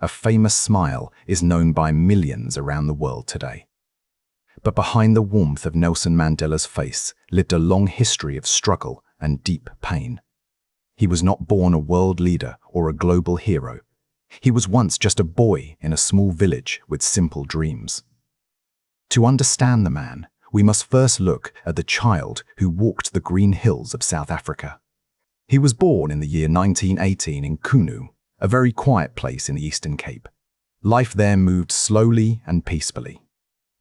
a famous smile is known by millions around the world today. But behind the warmth of Nelson Mandela's face lived a long history of struggle and deep pain. He was not born a world leader or a global hero. He was once just a boy in a small village with simple dreams. To understand the man, we must first look at the child who walked the green hills of South Africa. He was born in the year 1918 in Kunu, a very quiet place in the Eastern Cape. Life there moved slowly and peacefully.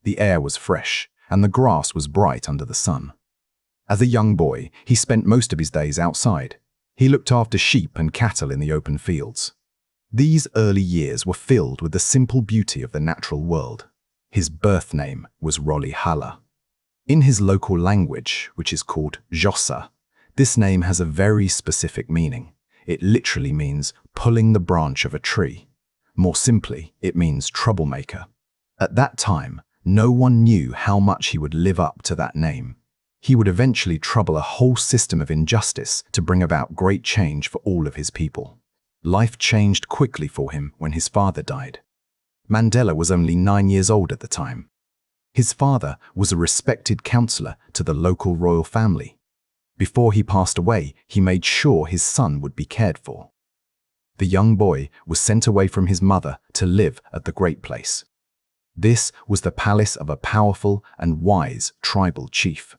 The air was fresh, and the grass was bright under the sun. As a young boy, he spent most of his days outside. He looked after sheep and cattle in the open fields. These early years were filled with the simple beauty of the natural world. His birth name was Rolihlahla. In his local language, which is called Xhosa, this name has a very specific meaning. It literally means pulling the branch of a tree. More simply, it means troublemaker. At that time, no one knew how much he would live up to that name. He would eventually trouble a whole system of injustice to bring about great change for all of his people. Life changed quickly for him when his father died. Mandela was only 9 years old at the time. His father was a respected counselor to the local royal family. Before he passed away, he made sure his son would be cared for. The young boy was sent away from his mother to live at the Great Place. This was the palace of a powerful and wise tribal chief.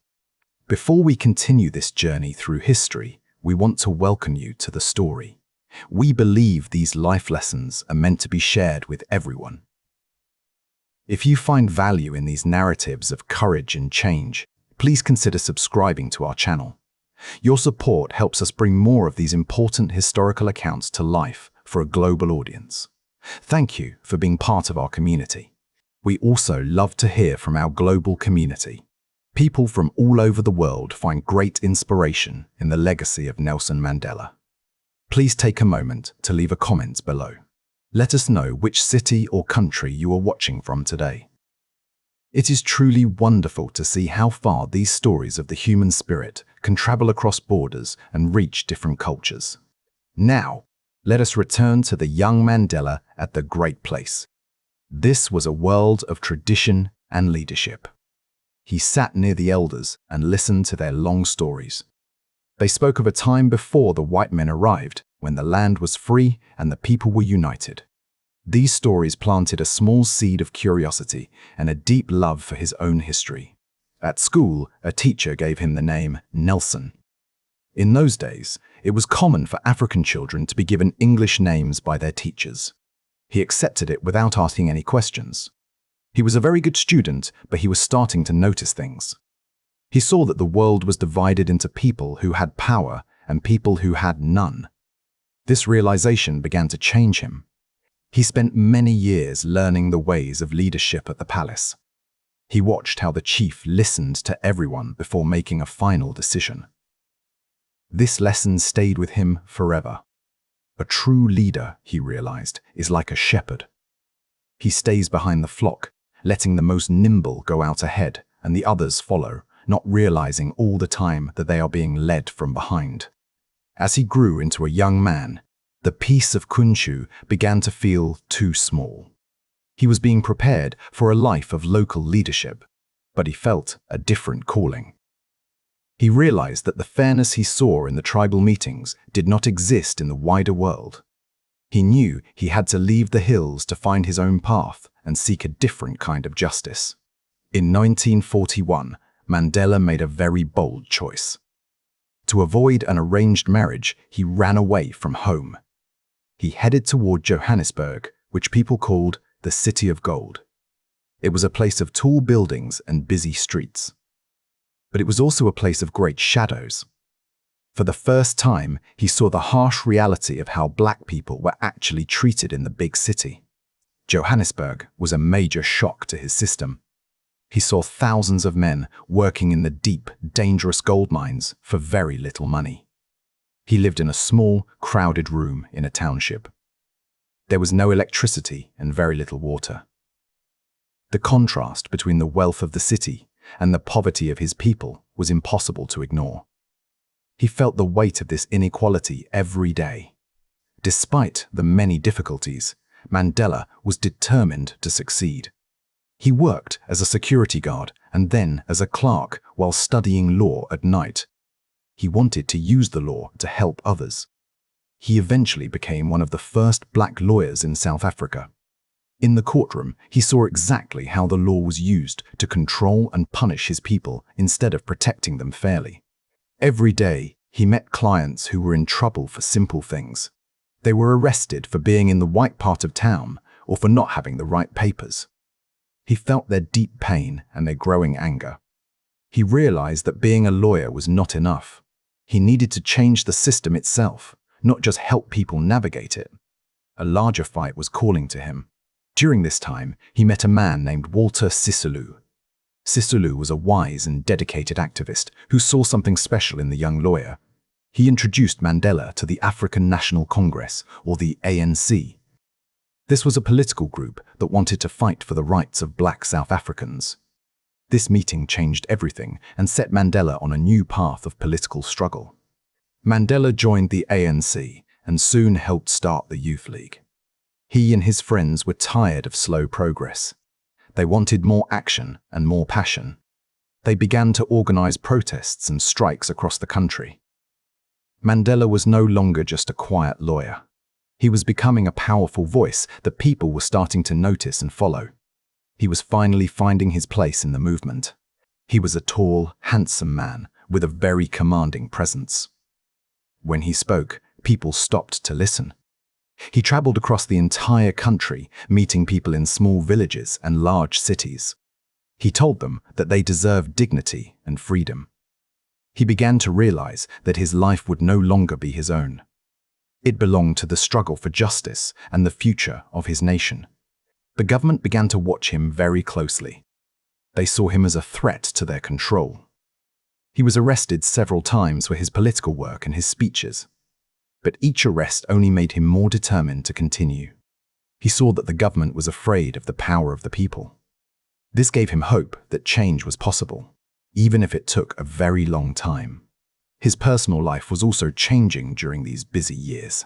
Before we continue this journey through history, we want to welcome you to the story. We believe these life lessons are meant to be shared with everyone. If you find value in these narratives of courage and change, please consider subscribing to our channel. Your support helps us bring more of these important historical accounts to life for a global audience. Thank you for being part of our community. We also love to hear from our global community. People from all over the world find great inspiration in the legacy of Nelson Mandela. Please take a moment to leave a comment below. Let us know which city or country you are watching from today. It is truly wonderful to see how far these stories of the human spirit can travel across borders and reach different cultures. Now, let us return to the young Mandela at the Great Place. This was a world of tradition and leadership. He sat near the elders and listened to their long stories. They spoke of a time before the white men arrived, when the land was free and the people were united. These stories planted a small seed of curiosity and a deep love for his own history. At school, a teacher gave him the name Nelson. In those days, it was common for African children to be given English names by their teachers. He accepted it without asking any questions. He was a very good student, but he was starting to notice things. He saw that the world was divided into people who had power and people who had none. This realization began to change him. He spent many years learning the ways of leadership at the palace. He watched how the chief listened to everyone before making a final decision. This lesson stayed with him forever. A true leader, he realized, is like a shepherd. He stays behind the flock, letting the most nimble go out ahead and the others follow, not realizing all the time that they are being led from behind. As he grew into a young man, the peace of Kunchu began to feel too small. He was being prepared for a life of local leadership, but he felt a different calling. He realized that the fairness he saw in the tribal meetings did not exist in the wider world. He knew he had to leave the hills to find his own path and seek a different kind of justice. In 1941, Mandela made a very bold choice. To avoid an arranged marriage, he ran away from home. He headed toward Johannesburg, which people called the City of Gold. It was a place of tall buildings and busy streets. But it was also a place of great shadows. For the first time, he saw the harsh reality of how black people were actually treated in the big city. Johannesburg was a major shock to his system. He saw thousands of men working in the deep, dangerous gold mines for very little money. He lived in a small, crowded room in a township. There was no electricity and very little water. The contrast between the wealth of the city and the poverty of his people was impossible to ignore. He felt the weight of this inequality every day. Despite the many difficulties, Mandela was determined to succeed. He worked as a security guard and then as a clerk while studying law at night. He wanted to use the law to help others. He eventually became one of the first black lawyers in South Africa. In the courtroom, he saw exactly how the law was used to control and punish his people instead of protecting them fairly. Every day, he met clients who were in trouble for simple things. They were arrested for being in the white part of town or for not having the right papers. He felt their deep pain and their growing anger. He realized that being a lawyer was not enough. He needed to change the system itself, not just help people navigate it. A larger fight was calling to him. During this time, he met a man named Walter Sisulu. Sisulu was a wise and dedicated activist who saw something special in the young lawyer. He introduced Mandela to the African National Congress, or the ANC. This was a political group that wanted to fight for the rights of black South Africans. This meeting changed everything and set Mandela on a new path of political struggle. Mandela joined the ANC and soon helped start the Youth League. He and his friends were tired of slow progress. They wanted more action and more passion. They began to organize protests and strikes across the country. Mandela was no longer just a quiet lawyer. He was becoming a powerful voice that people were starting to notice and follow. He was finally finding his place in the movement. He was a tall, handsome man with a very commanding presence. When he spoke, people stopped to listen. He traveled across the entire country, meeting people in small villages and large cities. He told them that they deserved dignity and freedom. He began to realize that his life would no longer be his own. It belonged to the struggle for justice and the future of his nation. The government began to watch him very closely. They saw him as a threat to their control. He was arrested several times for his political work and his speeches. But each arrest only made him more determined to continue. He saw that the government was afraid of the power of the people. This gave him hope that change was possible, even if it took a very long time. His personal life was also changing during these busy years.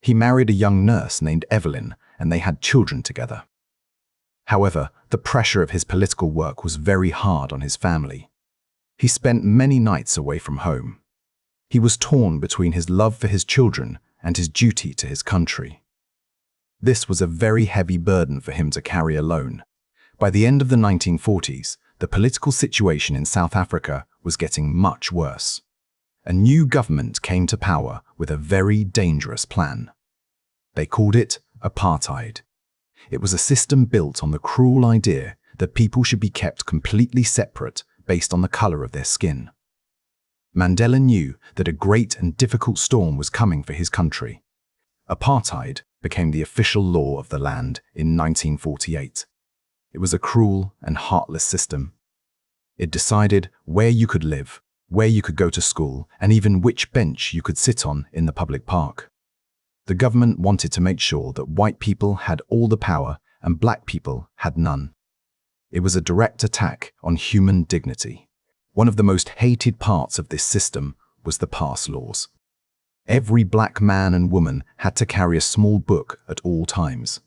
He married a young nurse named Evelyn, and they had children together. However, the pressure of his political work was very hard on his family. He spent many nights away from home. He was torn between his love for his children and his duty to his country. This was a very heavy burden for him to carry alone. By the end of the 1940s, the political situation in South Africa was getting much worse. A new government came to power with a very dangerous plan. They called it apartheid. It was a system built on the cruel idea that people should be kept completely separate based on the color of their skin. Mandela knew that a great and difficult storm was coming for his country. Apartheid became the official law of the land in 1948. It was a cruel and heartless system. It decided where you could live, where you could go to school, and even which bench you could sit on in the public park. The government wanted to make sure that white people had all the power and black people had none. It was a direct attack on human dignity. One of the most hated parts of this system was the pass laws. Every black man and woman had to carry a small book at all times.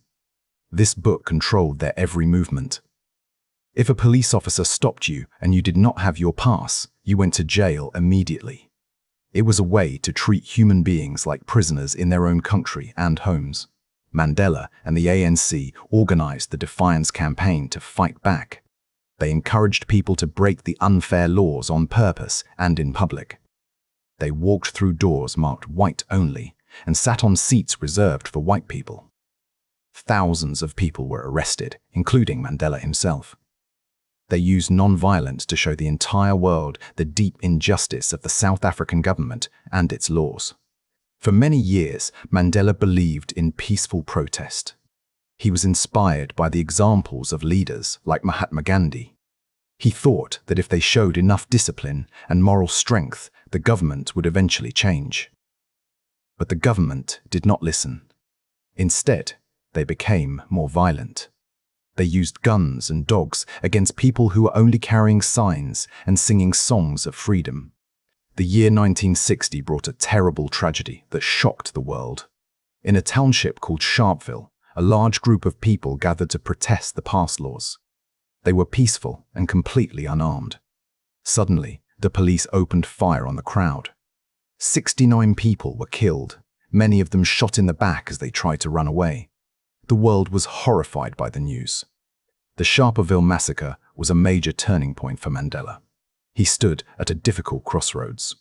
This book controlled their every movement. If a police officer stopped you and you did not have your pass, you went to jail immediately. It was a way to treat human beings like prisoners in their own country and homes. Mandela and the ANC organized the Defiance campaign to fight back. They encouraged people to break the unfair laws on purpose and in public. They walked through doors marked white only and sat on seats reserved for white people. Thousands of people were arrested, including Mandela himself. They used non-violence to show the entire world the deep injustice of the South African government and its laws. For many years, Mandela believed in peaceful protest. He was inspired by the examples of leaders like Mahatma Gandhi. He thought that if they showed enough discipline and moral strength, the government would eventually change. But the government did not listen. Instead, they became more violent. They used guns and dogs against people who were only carrying signs and singing songs of freedom. The year 1960 brought a terrible tragedy that shocked the world. In a township called Sharpeville, a large group of people gathered to protest the past laws. They were peaceful and completely unarmed. Suddenly, the police opened fire on the crowd. 69 people were killed, many of them shot in the back as they tried to run away. The world was horrified by the news. The Sharperville massacre was a major turning point for Mandela. He stood at a difficult crossroads.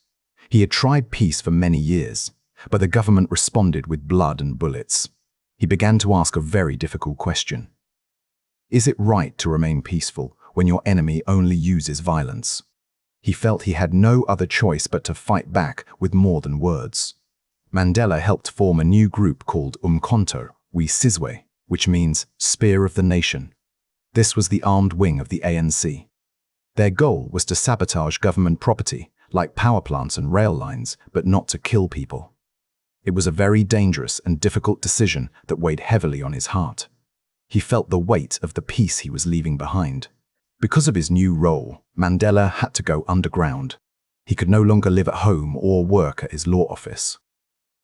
He had tried peace for many years, but the government responded with blood and bullets. He began to ask a very difficult question. Is it right to remain peaceful when your enemy only uses violence? He felt he had no other choice but to fight back with more than words. Mandela helped form a new group called Umkhonto we Sizwe, which means Spear of the Nation. This was the armed wing of the ANC. Their goal was to sabotage government property, like power plants and rail lines, but not to kill people. It was a very dangerous and difficult decision that weighed heavily on his heart. He felt the weight of the peace he was leaving behind. Because of his new role, Mandela had to go underground. He could no longer live at home or work at his law office.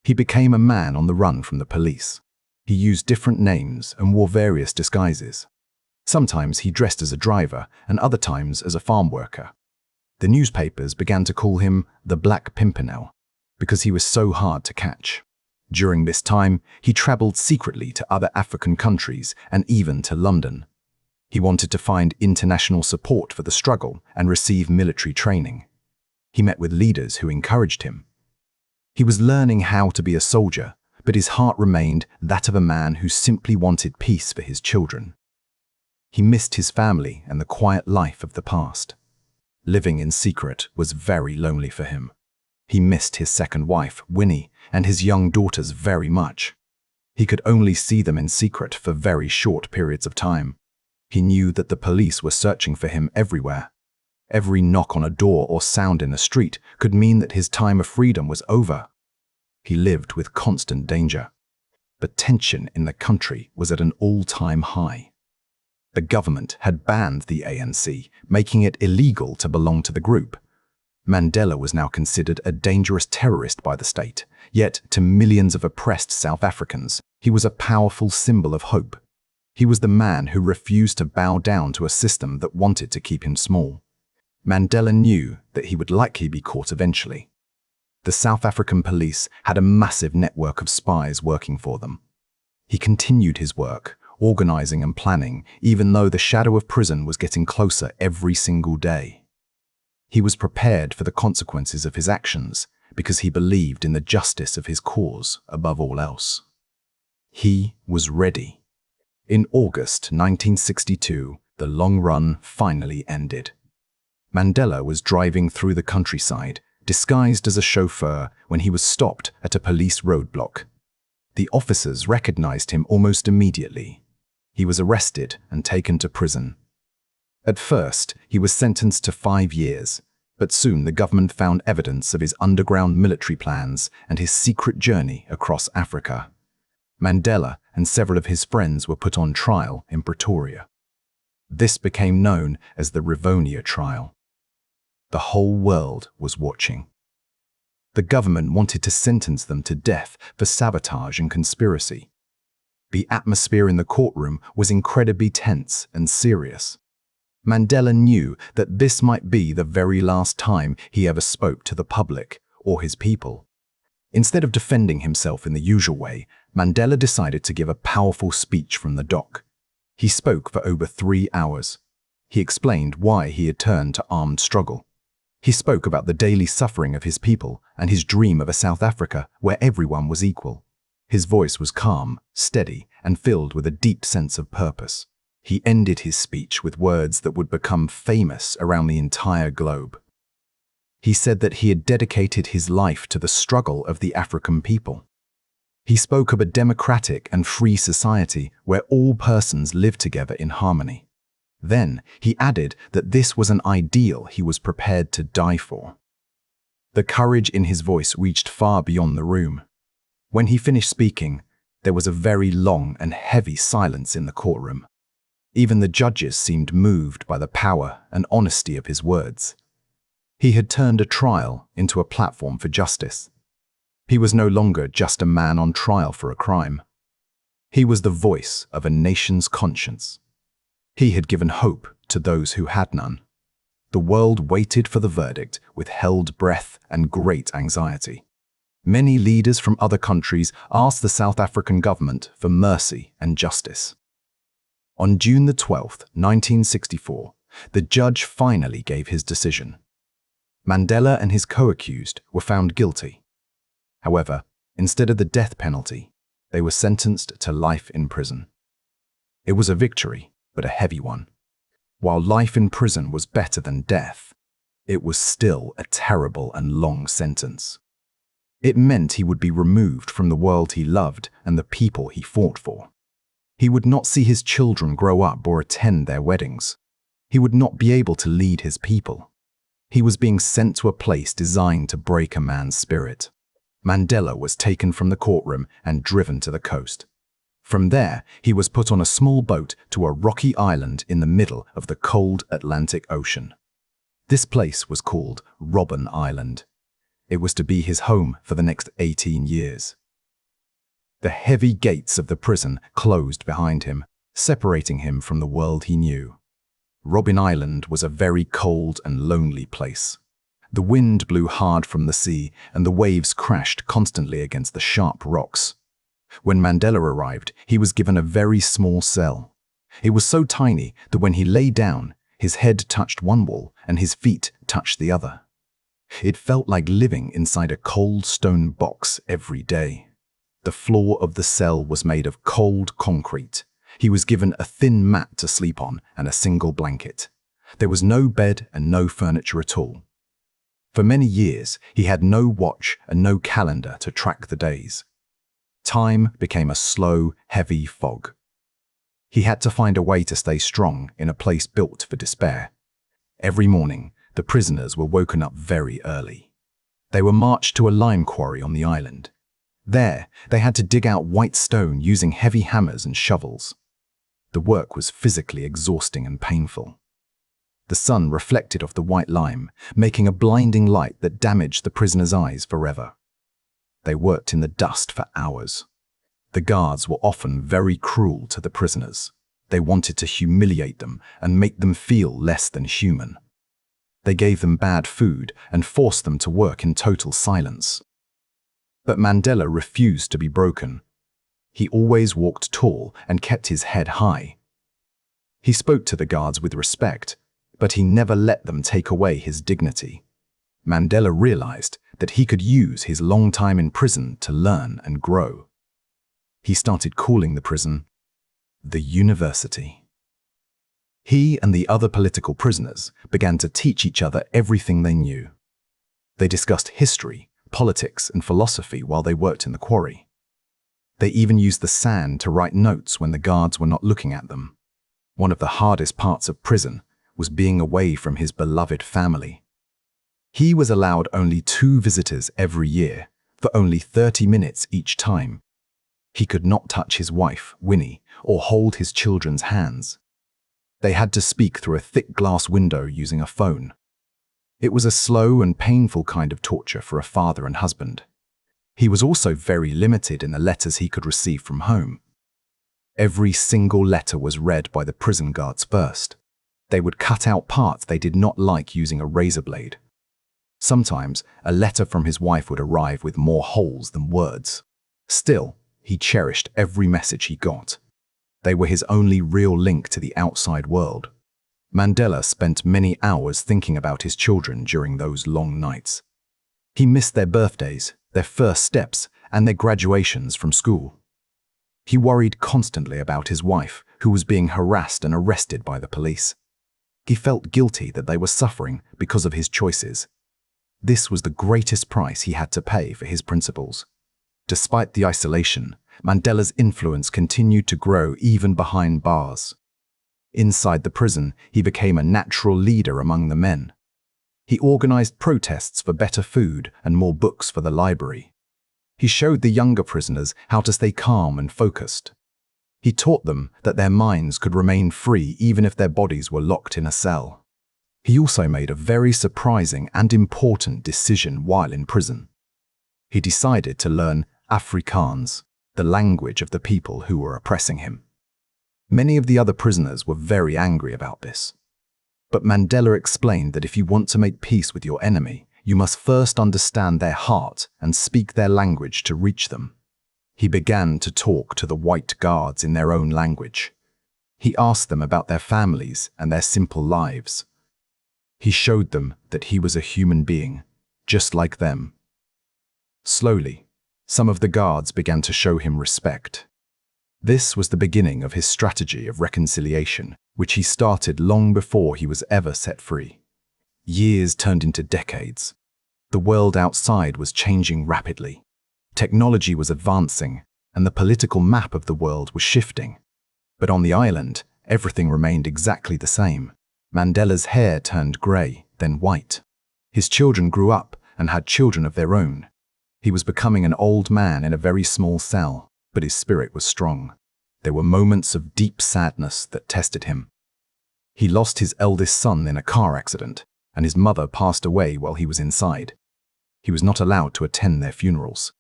He became a man on the run from the police. He used different names and wore various disguises. Sometimes he dressed as a driver and other times as a farm worker. The newspapers began to call him the Black Pimpernel because he was so hard to catch. During this time, he traveled secretly to other African countries and even to London. He wanted to find international support for the struggle and receive military training. He met with leaders who encouraged him. He was learning how to be a soldier, but his heart remained that of a man who simply wanted peace for his children. He missed his family and the quiet life of the past. Living in secret was very lonely for him. He missed his second wife, Winnie, and his young daughters very much. He could only see them in secret for very short periods of time. He knew that the police were searching for him everywhere. Every knock on a door or sound in the street could mean that his time of freedom was over. He lived with constant danger. But tension in the country was at an all-time high. The government had banned the ANC, making it illegal to belong to the group. Mandela was now considered a dangerous terrorist by the state, yet to millions of oppressed South Africans, he was a powerful symbol of hope. He was the man who refused to bow down to a system that wanted to keep him small. Mandela knew that he would likely be caught eventually. The South African police had a massive network of spies working for them. He continued his work, organizing and planning, even though the shadow of prison was getting closer every single day. He was prepared for the consequences of his actions because he believed in the justice of his cause above all else. He was ready. In August 1962, the long run finally ended. Mandela was driving through the countryside, disguised as a chauffeur, when he was stopped at a police roadblock. The officers recognized him almost immediately. He was arrested and taken to prison. At first, he was sentenced to 5 years, but soon the government found evidence of his underground military plans and his secret journey across Africa. Mandela and several of his friends were put on trial in Pretoria. This became known as the Rivonia trial. The whole world was watching. The government wanted to sentence them to death for sabotage and conspiracy. The atmosphere in the courtroom was incredibly tense and serious. Mandela knew that this might be the very last time he ever spoke to the public or his people. Instead of defending himself in the usual way, Mandela decided to give a powerful speech from the dock. He spoke for over 3 hours. He explained why he had turned to armed struggle. He spoke about the daily suffering of his people and his dream of a South Africa where everyone was equal. His voice was calm, steady, and filled with a deep sense of purpose. He ended his speech with words that would become famous around the entire globe. He said that he had dedicated his life to the struggle of the African people. He spoke of a democratic and free society where all persons lived together in harmony. Then he added that this was an ideal he was prepared to die for. The courage in his voice reached far beyond the room. When he finished speaking, there was a very long and heavy silence in the courtroom. Even the judges seemed moved by the power and honesty of his words. He had turned a trial into a platform for justice. He was no longer just a man on trial for a crime. He was the voice of a nation's conscience. He had given hope to those who had none. The world waited for the verdict with held breath and great anxiety. Many leaders from other countries asked the South African government for mercy and justice. On June the 12th, 1964, the judge finally gave his decision. Mandela and his co-accused were found guilty. However, instead of the death penalty, they were sentenced to life in prison. It was a victory, but a heavy one. While life in prison was better than death, it was still a terrible and long sentence. It meant he would be removed from the world he loved and the people he fought for. He would not see his children grow up or attend their weddings. He would not be able to lead his people. He was being sent to a place designed to break a man's spirit. Mandela was taken from the courtroom and driven to the coast. From there, he was put on a small boat to a rocky island in the middle of the cold Atlantic Ocean. This place was called Robben Island. It was to be his home for the next 18 years. The heavy gates of the prison closed behind him, separating him from the world he knew. Robben Island was a very cold and lonely place. The wind blew hard from the sea, and the waves crashed constantly against the sharp rocks. When Mandela arrived, he was given a very small cell. It was so tiny that when he lay down, his head touched one wall and his feet touched the other. It felt like living inside a cold stone box every day. The floor of the cell was made of cold concrete. He was given a thin mat to sleep on and a single blanket. There was no bed and no furniture at all. For many years, he had no watch and no calendar to track the days. Time became a slow, heavy fog. He had to find a way to stay strong in a place built for despair. Every morning, the prisoners were woken up very early. They were marched to a lime quarry on the island. There, they had to dig out white stone using heavy hammers and shovels. The work was physically exhausting and painful. The sun reflected off the white lime, making a blinding light that damaged the prisoners' eyes forever. They worked in the dust for hours. The guards were often very cruel to the prisoners. They wanted to humiliate them and make them feel less than human. They gave them bad food and forced them to work in total silence. But Mandela refused to be broken. He always walked tall and kept his head high. He spoke to the guards with respect, but he never let them take away his dignity. Mandela realized that he could use his long time in prison to learn and grow. He started calling the prison the university. He and the other political prisoners began to teach each other everything they knew. They discussed history, politics, and philosophy while they worked in the quarry. They even used the sand to write notes when the guards were not looking at them. One of the hardest parts of prison was being away from his beloved family. He was allowed only 2 visitors every year, for only 30 minutes each time. He could not touch his wife, Winnie, or hold his children's hands. They had to speak through a thick glass window using a phone. It was a slow and painful kind of torture for a father and husband. He was also very limited in the letters he could receive from home. Every single letter was read by the prison guards first. They would cut out parts they did not like using a razor blade. Sometimes, a letter from his wife would arrive with more holes than words. Still, he cherished every message he got. They were his only real link to the outside world. Mandela spent many hours thinking about his children during those long nights. He missed their birthdays, their first steps, and their graduations from school. He worried constantly about his wife, who was being harassed and arrested by the police. He felt guilty that they were suffering because of his choices. This was the greatest price he had to pay for his principles. Despite the isolation, Mandela's influence continued to grow even behind bars. Inside the prison, he became a natural leader among the men. He organized protests for better food and more books for the library. He showed the younger prisoners how to stay calm and focused. He taught them that their minds could remain free even if their bodies were locked in a cell. He also made a very surprising and important decision while in prison. He decided to learn Afrikaans, the language of the people who were oppressing him. Many of the other prisoners were very angry about this. But Mandela explained that if you want to make peace with your enemy, you must first understand their heart and speak their language to reach them. He began to talk to the white guards in their own language. He asked them about their families and their simple lives. He showed them that he was a human being, just like them. Slowly, some of the guards began to show him respect. This was the beginning of his strategy of reconciliation, which he started long before he was ever set free. Years turned into decades. The world outside was changing rapidly. Technology was advancing, and the political map of the world was shifting. But on the island, everything remained exactly the same. Mandela's hair turned grey, then white. His children grew up and had children of their own. He was becoming an old man in a very small cell, but his spirit was strong. There were moments of deep sadness that tested him. He lost his eldest son in a car accident, and his mother passed away while he was inside. He was not allowed to attend their funerals.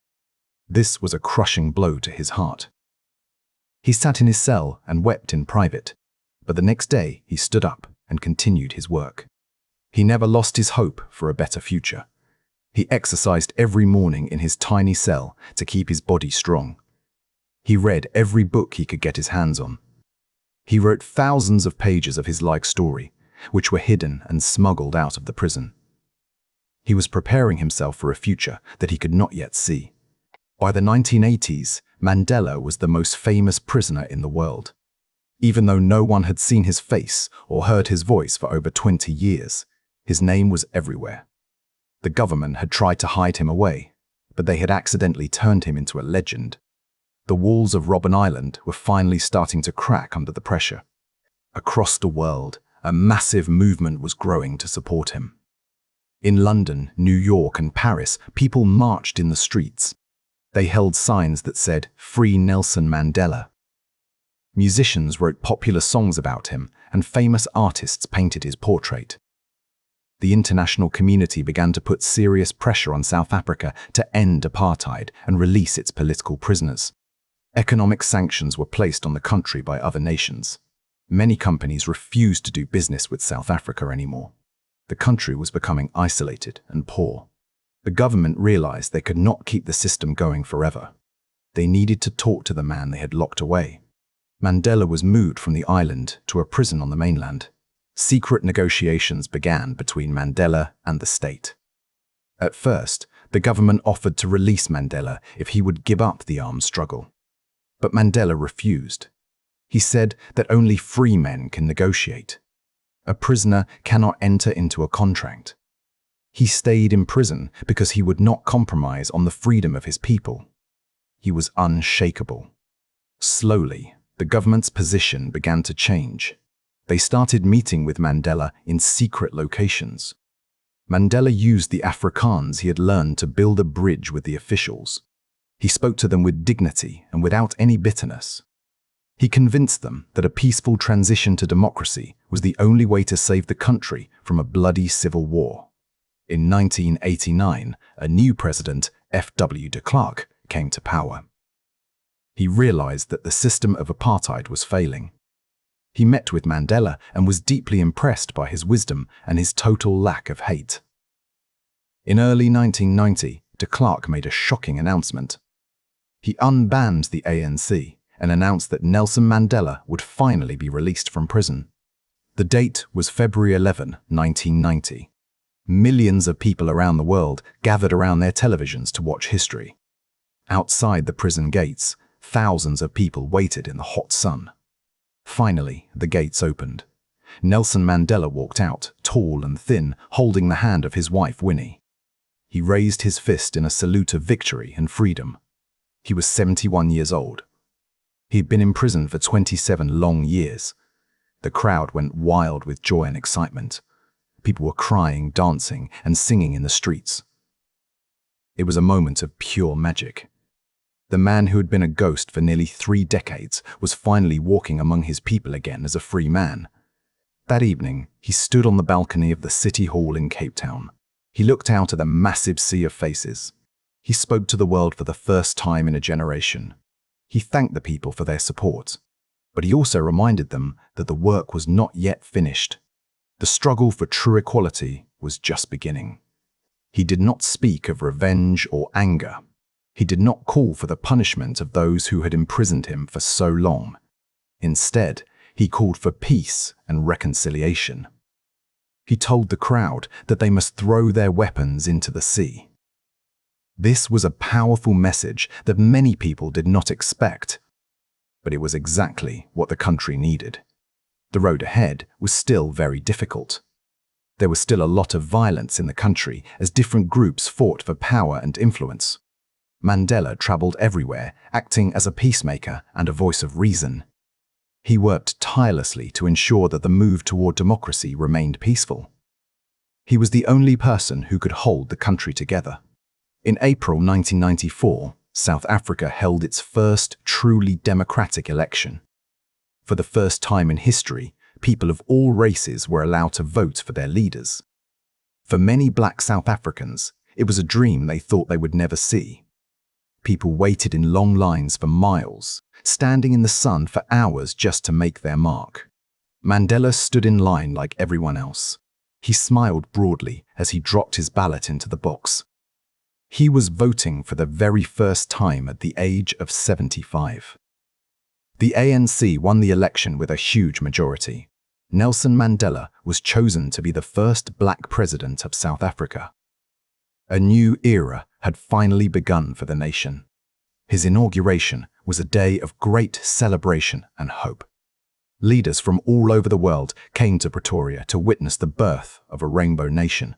This was a crushing blow to his heart. He sat in his cell and wept in private, but the next day he stood up and continued his work. He never lost his hope for a better future. He exercised every morning in his tiny cell to keep his body strong. He read every book he could get his hands on. He wrote thousands of pages of his life story, which were hidden and smuggled out of the prison. He was preparing himself for a future that he could not yet see. By the 1980s, Mandela was the most famous prisoner in the world. Even though no one had seen his face or heard his voice for over 20 years, his name was everywhere. The government had tried to hide him away, but they had accidentally turned him into a legend. The walls of Robben Island were finally starting to crack under the pressure. Across the world, a massive movement was growing to support him. In London, New York, and Paris, people marched in the streets. They held signs that said, "Free Nelson Mandela." Musicians wrote popular songs about him, and famous artists painted his portrait. The international community began to put serious pressure on South Africa to end apartheid and release its political prisoners. Economic sanctions were placed on the country by other nations. Many companies refused to do business with South Africa anymore. The country was becoming isolated and poor. The government realized they could not keep the system going forever. They needed to talk to the man they had locked away. Mandela was moved from the island to a prison on the mainland. Secret negotiations began between Mandela and the state. At first, the government offered to release Mandela if he would give up the armed struggle. But Mandela refused. He said that only free men can negotiate. A prisoner cannot enter into a contract. He stayed in prison because he would not compromise on the freedom of his people. He was unshakable. Slowly, the government's position began to change. They started meeting with Mandela in secret locations. Mandela used the Afrikaans he had learned to build a bridge with the officials. He spoke to them with dignity and without any bitterness. He convinced them that a peaceful transition to democracy was the only way to save the country from a bloody civil war. In 1989, a new president, F.W. de Klerk, came to power. He realized that the system of apartheid was failing. He met with Mandela and was deeply impressed by his wisdom and his total lack of hate. In early 1990, de Klerk made a shocking announcement. He unbanned the ANC and announced that Nelson Mandela would finally be released from prison. The date was February 11, 1990. Millions of people around the world gathered around their televisions to watch history. Outside the prison gates, thousands of people waited in the hot sun. Finally, the gates opened. Nelson Mandela walked out, tall and thin, holding the hand of his wife, Winnie. He raised his fist in a salute of victory and freedom. He was 71 years old. He'd been in prison for 27 long years. The crowd went wild with joy and excitement. People were crying, dancing, and singing in the streets. It was a moment of pure magic. The man who had been a ghost for nearly 3 decades was finally walking among his people again as a free man. That evening, he stood on the balcony of the City Hall in Cape Town. He looked out at the massive sea of faces. He spoke to the world for the first time in a generation. He thanked the people for their support, but he also reminded them that the work was not yet finished. The struggle for true equality was just beginning. He did not speak of revenge or anger. He did not call for the punishment of those who had imprisoned him for so long. Instead, he called for peace and reconciliation. He told the crowd that they must throw their weapons into the sea. This was a powerful message that many people did not expect, but it was exactly what the country needed. The road ahead was still very difficult. There was still a lot of violence in the country as different groups fought for power and influence. Mandela traveled everywhere, acting as a peacemaker and a voice of reason. He worked tirelessly to ensure that the move toward democracy remained peaceful. He was the only person who could hold the country together. In April 1994, South Africa held its first truly democratic election. For the first time in history, people of all races were allowed to vote for their leaders. For many black South Africans, it was a dream they thought they would never see. People waited in long lines for miles, standing in the sun for hours just to make their mark. Mandela stood in line like everyone else. He smiled broadly as he dropped his ballot into the box. He was voting for the very first time at the age of 75. The ANC won the election with a huge majority. Nelson Mandela was chosen to be the first black president of South Africa. A new era had finally begun for the nation. His inauguration was a day of great celebration and hope. Leaders from all over the world came to Pretoria to witness the birth of a rainbow nation.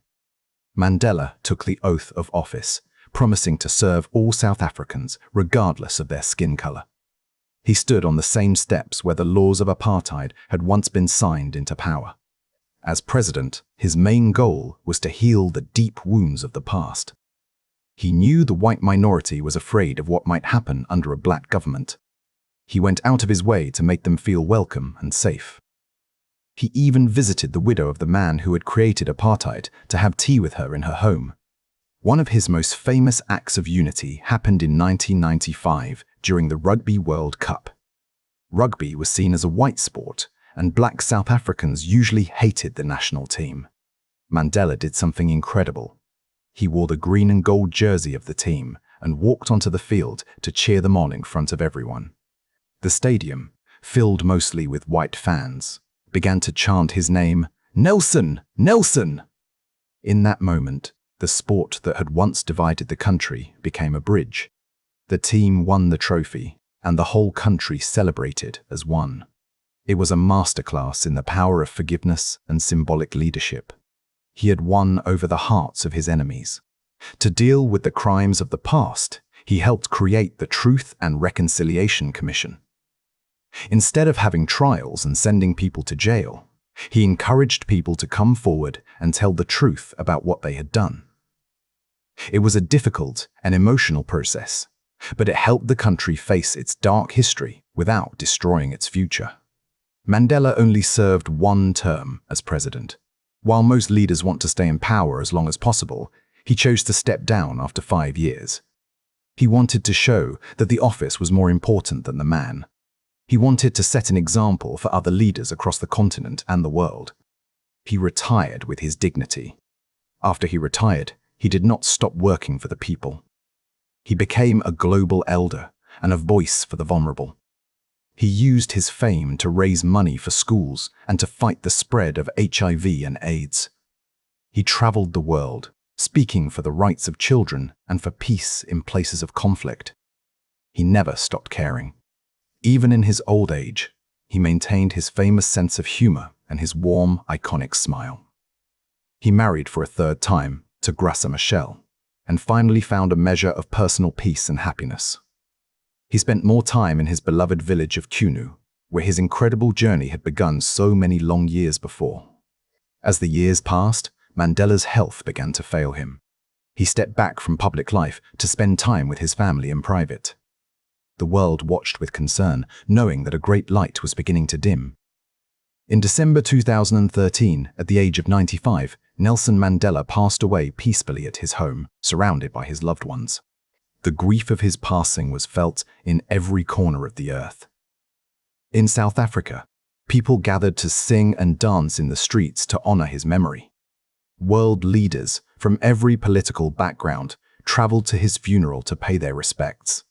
Mandela took the oath of office, promising to serve all South Africans regardless of their skin color. He stood on the same steps where the laws of apartheid had once been signed into power. As president, his main goal was to heal the deep wounds of the past. He knew the white minority was afraid of what might happen under a black government. He went out of his way to make them feel welcome and safe. He even visited the widow of the man who had created apartheid to have tea with her in her home. One of his most famous acts of unity happened in 1995 during the Rugby World Cup. Rugby was seen as a white sport, and black South Africans usually hated the national team. Mandela did something incredible. He wore the green and gold jersey of the team and walked onto the field to cheer them on in front of everyone. The stadium, filled mostly with white fans, began to chant his name, "Nelson! Nelson!" In that moment, the sport that had once divided the country became a bridge. The team won the trophy, and the whole country celebrated as one. It was a masterclass in the power of forgiveness and symbolic leadership. He had won over the hearts of his enemies. To deal with the crimes of the past, he helped create the Truth and Reconciliation Commission. Instead of having trials and sending people to jail, he encouraged people to come forward and tell the truth about what they had done. It was a difficult and emotional process, but it helped the country face its dark history without destroying its future. Mandela only served one term as president. While most leaders want to stay in power as long as possible, he chose to step down after 5 years. He wanted to show that the office was more important than the man. He wanted to set an example for other leaders across the continent and the world. He retired with his dignity. After he retired, he did not stop working for the people. He became a global elder and a voice for the vulnerable. He used his fame to raise money for schools and to fight the spread of HIV and AIDS. He traveled the world, speaking for the rights of children and for peace in places of conflict. He never stopped caring. Even in his old age, he maintained his famous sense of humor and his warm, iconic smile. He married for a third time to Graça Machel and finally found a measure of personal peace and happiness. He spent more time in his beloved village of Kunu, where his incredible journey had begun so many long years before. As the years passed, Mandela's health began to fail him. He stepped back from public life to spend time with his family in private. The world watched with concern, knowing that a great light was beginning to dim. In December 2013, at the age of 95, Nelson Mandela passed away peacefully at his home, surrounded by his loved ones. The grief of his passing was felt in every corner of the earth. In South Africa, people gathered to sing and dance in the streets to honor his memory. World leaders from every political background traveled to his funeral to pay their respects.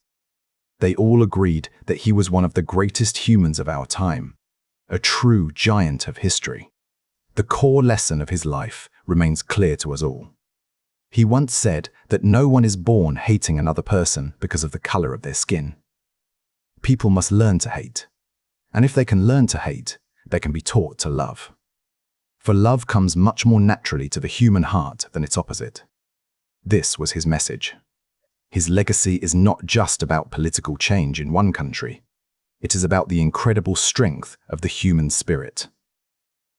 They all agreed that he was one of the greatest humans of our time, a true giant of history. The core lesson of his life remains clear to us all. He once said that no one is born hating another person because of the color of their skin. People must learn to hate. And if they can learn to hate, they can be taught to love. For love comes much more naturally to the human heart than its opposite. This was his message. His legacy is not just about political change in one country. It is about the incredible strength of the human spirit.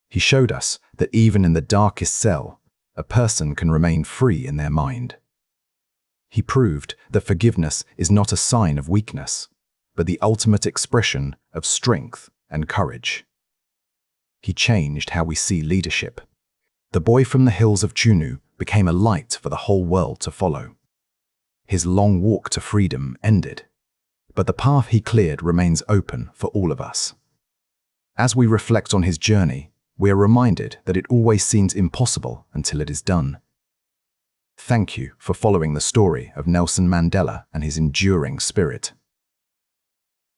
He showed us that even in the darkest cell, a person can remain free in their mind. He proved that forgiveness is not a sign of weakness, but the ultimate expression of strength and courage. He changed how we see leadership. The boy from the hills of Chunu became a light for the whole world to follow. His long walk to freedom ended, but the path he cleared remains open for all of us. As we reflect on his journey, we are reminded that it always seems impossible until it is done. Thank you for following the story of Nelson Mandela and his enduring spirit.